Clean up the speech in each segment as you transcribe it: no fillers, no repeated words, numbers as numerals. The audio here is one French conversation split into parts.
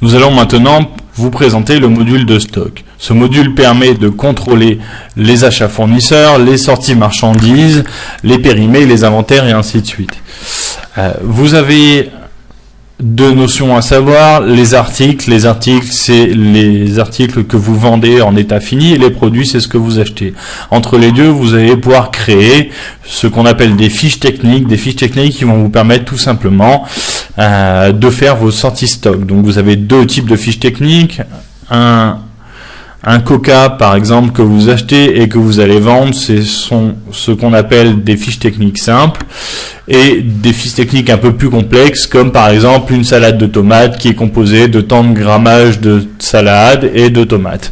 Nous allons maintenant vous présenter le module de stock. Ce module permet de contrôler les achats fournisseurs, les sorties marchandises, les périmés, les inventaires et ainsi de suite. Vous avez deux notions à savoir, les articles. Les articles, c'est les articles que vous vendez en état fini, et les produits, c'est ce que vous achetez. Entre les deux, vous allez pouvoir créer ce qu'on appelle des fiches techniques qui vont vous permettre tout simplement de faire vos sorties stock. Donc vous avez deux types de fiches techniques. Un Coca, par exemple, que vous achetez et que vous allez vendre, ce qu'on appelle des fiches techniques simples, et des fiches techniques un peu plus complexes, comme par exemple une salade de tomates qui est composée de tant de grammage de salade et de tomates.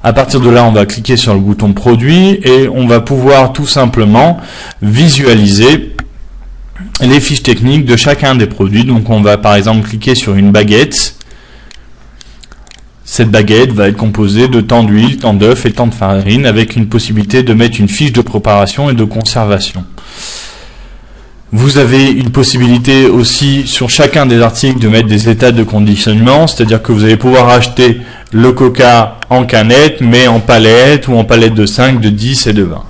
À partir de là, on va cliquer sur le bouton produit et on va pouvoir tout simplement visualiser les fiches techniques de chacun des produits. Donc on va par exemple cliquer sur une baguette. Cette baguette va être composée de tant d'huile, tant d'œufs et tant de farine, avec une possibilité de mettre une fiche de préparation et de conservation. Vous avez une possibilité aussi sur chacun des articles de mettre des états de conditionnement, c'est-à-dire que vous allez pouvoir acheter le Coca en canette, mais en palette ou en palette de 5, de 10 et de 20.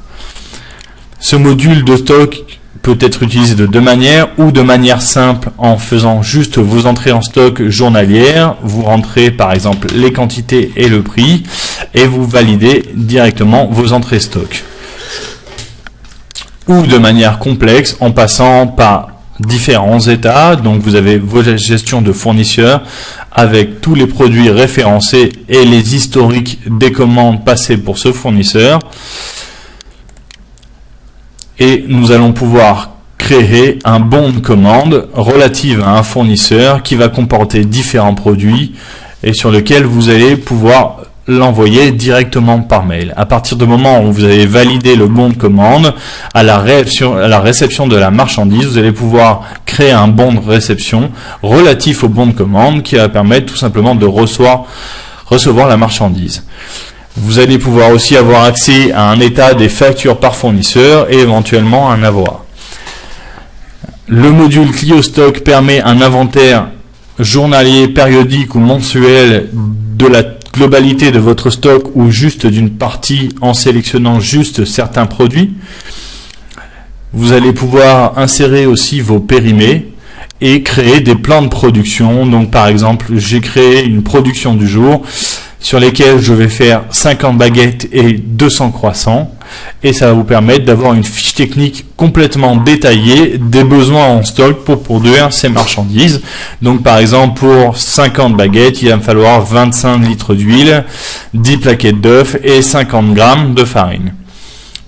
Ce module de stock peut être utilisé de deux manières, ou de manière simple en faisant juste vos entrées en stock journalières. Vous rentrez par exemple les quantités et le prix et vous validez directement vos entrées stock. Ou de manière complexe en passant par différents états. Donc vous avez vos gestions de fournisseurs avec tous les produits référencés et les historiques des commandes passées pour ce fournisseur. Et nous allons pouvoir créer un bon de commande relative à un fournisseur qui va comporter différents produits et sur lequel vous allez pouvoir l'envoyer directement par mail. À partir du moment où vous avez validé le bon de commande, à la réception de la marchandise, vous allez pouvoir créer un bon de réception relatif au bon de commande qui va permettre tout simplement de recevoir la marchandise. Vous allez pouvoir aussi avoir accès à un état des factures par fournisseur et éventuellement un avoir. Le module Clio Stock permet un inventaire journalier, périodique ou mensuel de la globalité de votre stock ou juste d'une partie en sélectionnant juste certains produits. Vous allez pouvoir insérer aussi vos périmés et créer des plans de production. Donc par exemple, j'ai créé une production du jour sur lesquels je vais faire 50 baguettes et 200 croissants, et ça va vous permettre d'avoir une fiche technique complètement détaillée des besoins en stock pour produire ces marchandises. Donc par exemple, pour 50 baguettes, il va me falloir 25 litres d'huile, 10 plaquettes d'œufs et 50 grammes de farine.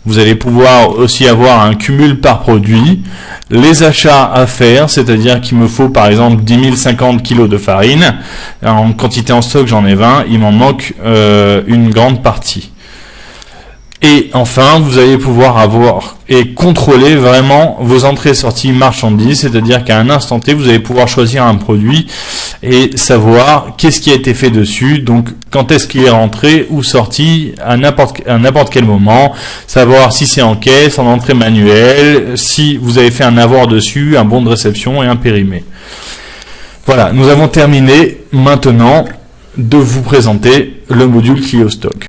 Vous allez pouvoir aussi avoir un cumul par produit, les achats à faire, c'est-à-dire qu'il me faut par exemple 10 050 kg de farine, en quantité en stock j'en ai 20, il m'en manque une grande partie. Et enfin, vous allez pouvoir avoir et contrôler vraiment vos entrées et sorties marchandises, c'est-à-dire qu'à un instant T, vous allez pouvoir choisir un produit et savoir qu'est-ce qui a été fait dessus, donc quand est-ce qu'il est rentré ou sorti à n'importe quel moment, savoir si c'est en caisse, en entrée manuelle, si vous avez fait un avoir dessus, un bon de réception et un périmé. Voilà, nous avons terminé maintenant de vous présenter le module Clio Stock.